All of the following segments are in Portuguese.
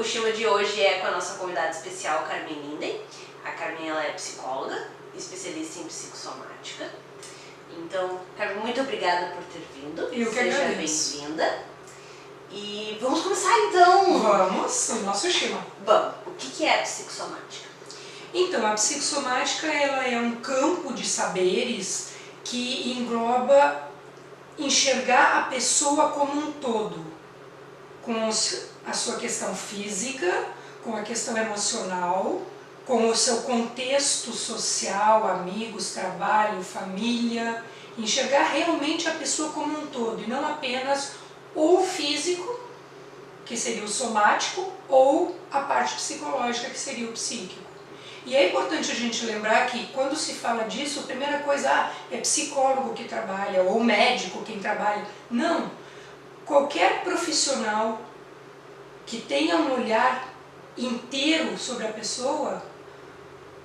O Shima de hoje é com a nossa convidada especial, Carmen Linden. A Carmen, ela é psicóloga, especialista em psicossomática. Então, Carmen, muito obrigada por ter vindo. Eu que agradeço. Seja bem-vinda. E vamos começar então. Vamos, o nosso Shima. Vamos. O que é a psicossomática? Então, a psicossomática ela é um campo de saberes que engloba enxergar a pessoa como um todo, com a sua questão física, com a questão emocional, com o seu contexto social, amigos, trabalho, família, enxergar realmente a pessoa como um todo e não apenas ou o físico, que seria o somático, ou a parte psicológica, que seria o psíquico. E é importante a gente lembrar que quando se fala disso, a primeira coisa é psicólogo que trabalha, ou médico quem trabalha. Não! Qualquer profissional que tenha um olhar inteiro sobre a pessoa,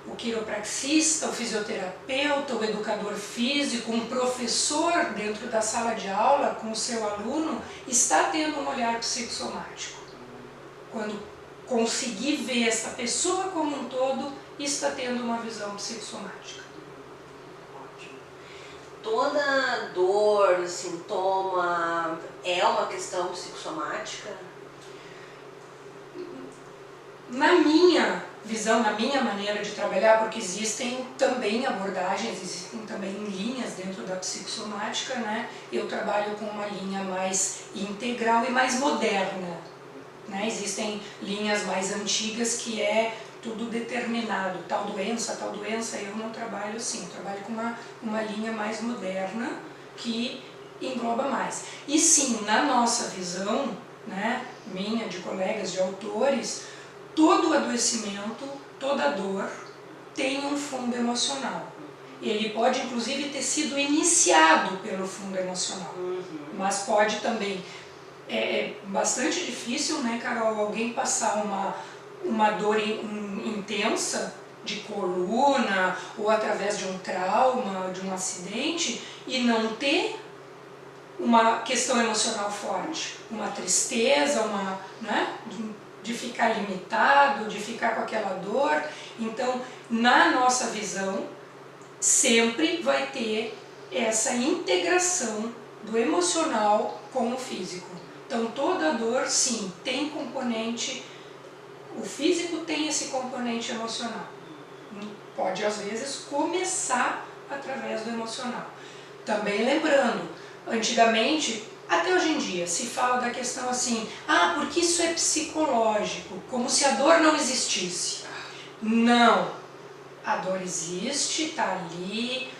o quiropraxista, o fisioterapeuta, o educador físico, um professor dentro da sala de aula com o seu aluno, está tendo um olhar psicossomático. Quando conseguir ver essa pessoa como um todo, está tendo uma visão psicossomática. Ótimo. Toda dor, sintoma, é uma questão psicossomática? Na minha visão, na minha maneira de trabalhar, porque existem também abordagens, existem também linhas dentro da psicossomática, né? Eu trabalho com uma linha mais integral e mais moderna, né? Existem linhas mais antigas que é tudo determinado, tal doença, eu não trabalho assim, eu trabalho com uma linha mais moderna que engloba mais. E sim, na nossa visão, né, minha, de colegas, de autores, todo adoecimento, toda dor tem um fundo emocional. Ele pode inclusive ter sido iniciado pelo fundo emocional, mas pode também, é bastante difícil, né, Carol, alguém passar uma dor intensa de coluna ou através de um trauma, de um acidente e não ter uma questão emocional forte, uma tristeza, né, de ficar limitado, de ficar com aquela dor. Então, na nossa visão, sempre vai ter essa integração do emocional com o físico. Então, toda dor, sim, tem componente, o físico tem esse componente emocional. Pode, às vezes, começar através do emocional. Também lembrando, antigamente, até hoje em dia, se fala da questão assim, porque isso é psicológico, como se a dor não existisse. Não, a dor existe, está ali,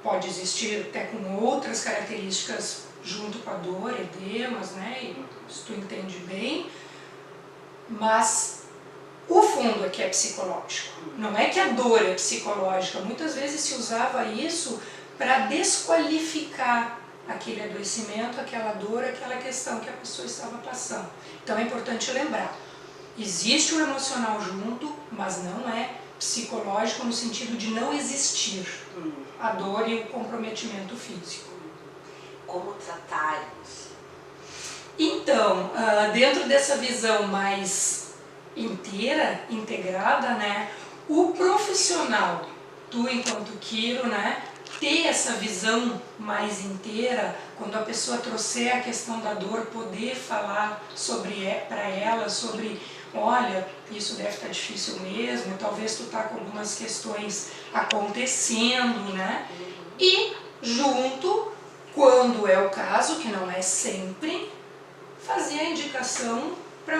pode existir até com outras características junto com a dor, edemas, né, se tu entende bem, mas o fundo é que é psicológico, não é que a dor é psicológica. Muitas vezes se usava isso para desqualificar aquele adoecimento, aquela dor, aquela questão que a pessoa estava passando. Então é importante lembrar, existe o emocional junto, mas não é psicológico no sentido de não existir a dor e o comprometimento físico. Como tratar isso? Então, dentro dessa visão mais inteira, integrada, né, o profissional, tu enquanto quiro, né, ter essa visão mais inteira, quando a pessoa trouxer a questão da dor, poder falar para ela sobre, olha, isso deve estar difícil mesmo, talvez tu tá com algumas questões acontecendo, né? E junto, quando é o caso, que não é sempre, fazer a indicação para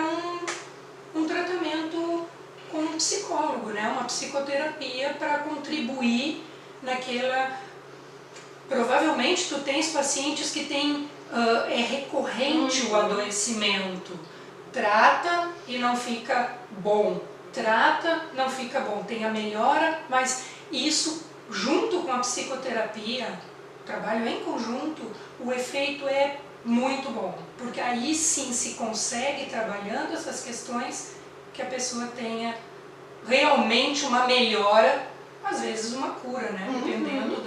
um tratamento com um psicólogo, né? Uma psicoterapia para contribuir naquela. Provavelmente tu tens pacientes que têm, é recorrente o adoecimento, trata e não fica bom, trata, não fica bom, tem a melhora, mas isso junto com a psicoterapia, trabalho em conjunto, o efeito é muito bom, porque aí sim se consegue, trabalhando essas questões, que a pessoa tenha realmente uma melhora, às vezes uma cura, né? Dependendo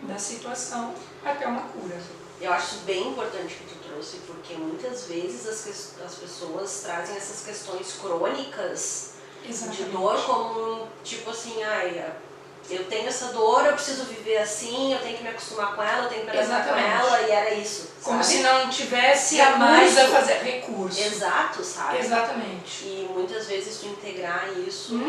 da situação, até uma cura. Eu acho isso bem importante que tu trouxe, porque muitas vezes as pessoas trazem essas questões crônicas de dor como, tipo assim, ai, eu tenho essa dor, eu preciso viver assim, eu tenho que me acostumar com ela, eu tenho que me adaptar com ela, e era isso, como sabe? se não tivesse a mais a fazer recurso. Exato, sabe? Exatamente. E muitas vezes tu integrar isso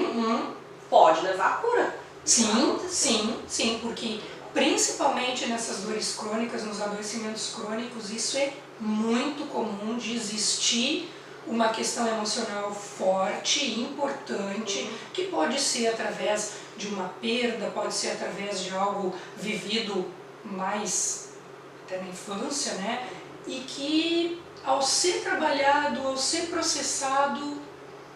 pode levar à cura. Sim, porque principalmente nessas dores crônicas, nos adoecimentos crônicos, isso é muito comum de existir uma questão emocional forte, importante, que pode ser através de uma perda, pode ser através de algo vivido mais até na infância, né? E que ao ser trabalhado, ao ser processado,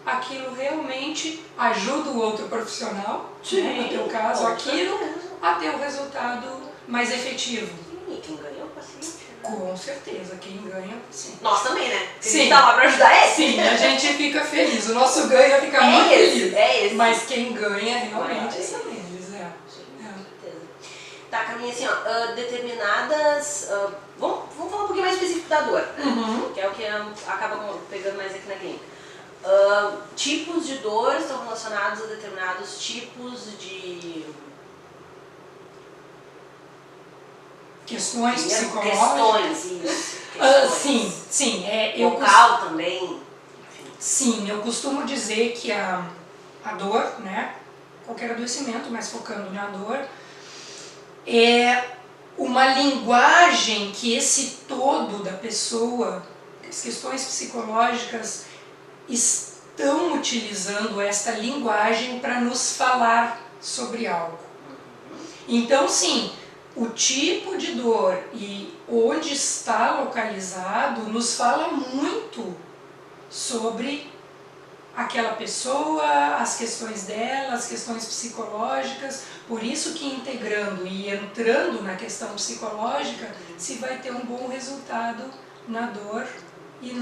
aquilo realmente ajuda o outro profissional, né? No teu caso, aquilo a ter o resultado mais efetivo. E quem ganha é o paciente. Com certeza, quem ganha é o paciente. Nós também, né? Porque Sim. a gente tá lá pra ajudar ele. Sim, a gente fica feliz, o nosso ganho fica muito feliz. É esse. Mas quem ganha realmente são eles, Sim, com certeza. Tá, Carminha, assim, ó, determinadas... vamos falar um pouquinho mais específico da dor, né? Que é o que acaba pegando mais aqui na clínica. Tipos de dor estão relacionados a determinados tipos de... Questões psicológicas. Questões, isso. Questões. Sim. Local também. Enfim. Sim, eu costumo dizer que a dor, né, qualquer adoecimento, mas focando na dor, é uma linguagem que esse todo da pessoa, as questões psicológicas, estão utilizando esta linguagem para nos falar sobre algo. Então, sim, o tipo de dor e onde está localizado nos fala muito sobre aquela pessoa, as questões dela, as questões psicológicas. Por isso que integrando e entrando na questão psicológica, se vai ter um bom resultado na dor e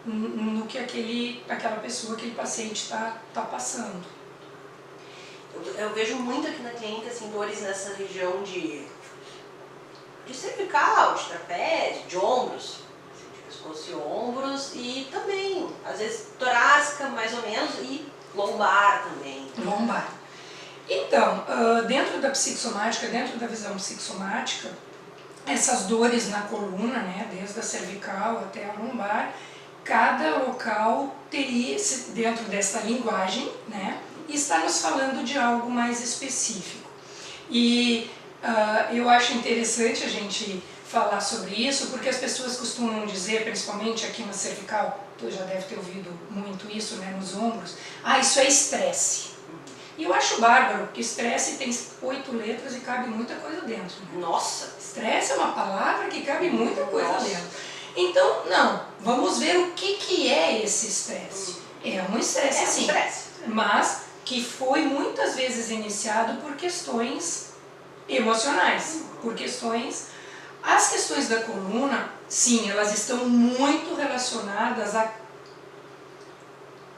no que aquela pessoa, aquele paciente está passando. Eu vejo muito aqui na clínica, assim, dores nessa região de cervical, de trapézio, de ombros, assim, de pescoço e ombros, e também, às vezes, torácica, mais ou menos, e lombar também. Lombar. Então, dentro da psicossomática, dentro da visão psicossomática, essas dores na coluna, né, desde a cervical até a lombar, cada local teria, dentro dessa linguagem, né, está nos falando de algo mais específico. E eu acho interessante a gente falar sobre isso, porque as pessoas costumam dizer, principalmente aqui na cervical, tu já deve ter ouvido muito isso, né, nos ombros, isso é estresse. E eu acho bárbaro, porque estresse tem 8 letras e cabe muita coisa dentro. Né? Nossa! Estresse é uma palavra que cabe muita coisa dentro. Então, não, vamos ver o que é esse estresse. É um estresse, sim, mas que foi muitas vezes iniciado por questões emocionais, por questões... As questões da coluna, sim, elas estão muito relacionadas a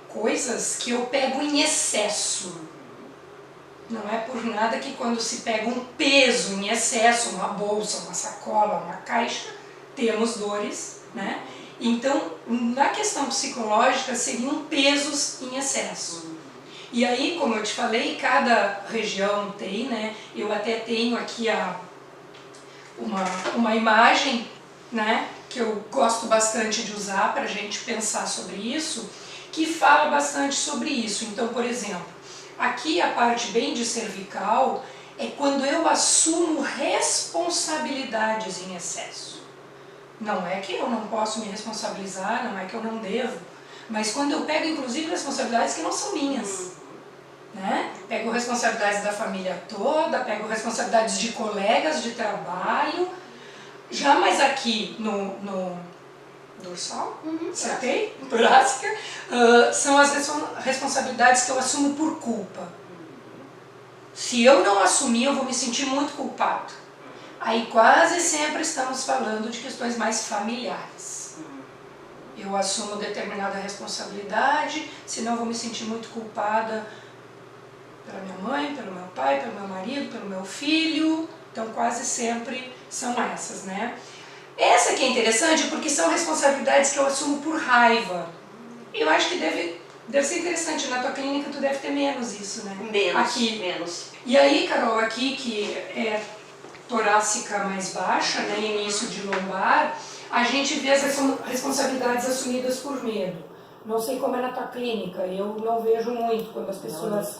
coisas que eu pego em excesso. Não é por nada que quando se pega um peso em excesso, uma bolsa, uma sacola, uma caixa, temos dores, né? Então, na questão psicológica, seriam pesos em excesso. E aí, como eu te falei, cada região tem, né? Eu até tenho aqui uma imagem, né, que eu gosto bastante de usar para a gente pensar sobre isso, que fala bastante sobre isso. Então, por exemplo, aqui a parte bem de cervical é quando eu assumo responsabilidades em excesso. Não é que eu não posso me responsabilizar, não é que eu não devo, mas quando eu pego inclusive responsabilidades que não são minhas. Né? Pego responsabilidades da família toda, pego responsabilidades de colegas de trabalho, já mais aqui no dorsal, acertei? Torácica, são as responsabilidades que eu assumo por culpa. Se eu não assumir, eu vou me sentir muito culpado. Aí quase sempre estamos falando de questões mais familiares. Eu assumo determinada responsabilidade, senão eu vou me sentir muito culpada pela minha mãe, pelo meu pai, pelo meu marido, pelo meu filho. Então quase sempre são essas, né? essa que é interessante porque são responsabilidades que eu assumo por raiva. Eu acho que deve ser interessante. Na tua clínica tu deve ter menos isso, né? Menos. E aí, Carol, aqui que é torácica mais baixa, né, início de lombar, a gente vê as responsabilidades assumidas por medo. Não sei como é na tua clínica, eu não vejo muito quando as pessoas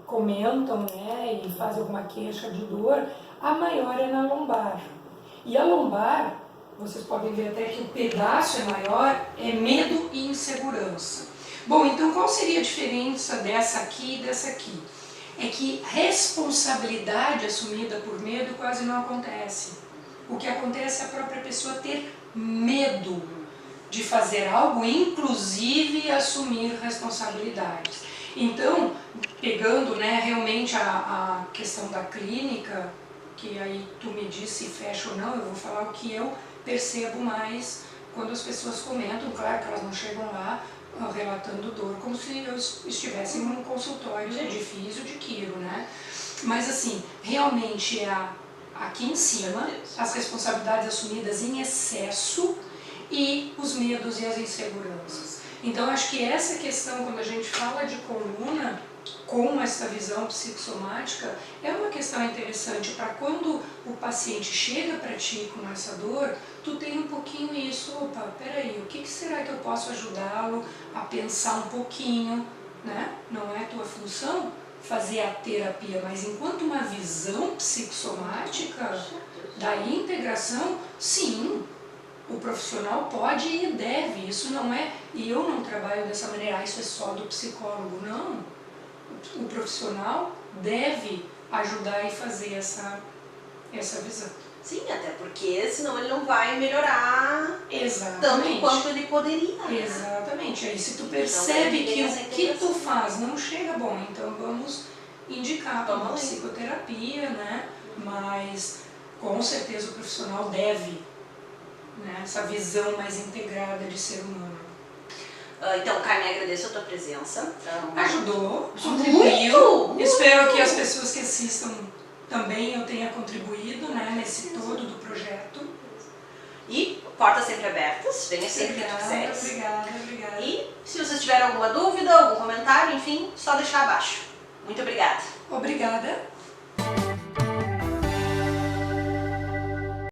comentam, né, e fazem alguma queixa de dor, a maior é na lombar. E a lombar, vocês podem ver até que o pedaço é maior, é medo e insegurança. Bom, então qual seria a diferença dessa aqui e dessa aqui? É que responsabilidade assumida por medo quase não acontece. O que acontece é a própria pessoa ter medo de fazer algo, inclusive assumir responsabilidades. Então, pegando, né, realmente a questão da clínica, que aí tu me disse se fecha ou não, eu vou falar o que eu percebo mais quando as pessoas comentam. Claro que elas não chegam lá relatando dor como se eu estivesse em um consultório de físio, de quiro, né? Mas assim, realmente aqui em cima, as responsabilidades assumidas em excesso e os medos e as inseguranças. Então acho que essa questão, quando a gente fala de coluna, com essa visão psicossomática, é uma questão interessante para quando o paciente chega para ti com essa dor, tu tem um pouquinho isso, opa, peraí, o que será que eu posso ajudá-lo a pensar um pouquinho, né? Não é tua função fazer a terapia, mas enquanto uma visão psicossomática da integração, sim, o profissional pode e deve, isso não é, e eu não trabalho dessa maneira, isso é só do psicólogo, não. O profissional deve ajudar e fazer essa visão. Sim, até porque senão ele não vai melhorar Exatamente. tanto quanto ele poderia. Né? Exatamente. Aí se tu percebe que o que tu faz não chega bom, então vamos indicar para uma psicoterapia, né? Mas com certeza o profissional deve, né, essa visão mais integrada de ser humano. Então, Carmen, agradeço a tua presença. Ajudou, contribuiu. Muito. Espero que as pessoas que assistam também eu tenha contribuído, né, nesse todo do projeto. E portas sempre abertas, venha sempre que tu quiseres. Obrigada. E se vocês tiverem alguma dúvida, algum comentário, enfim, só deixar abaixo. Muito obrigada. Obrigada.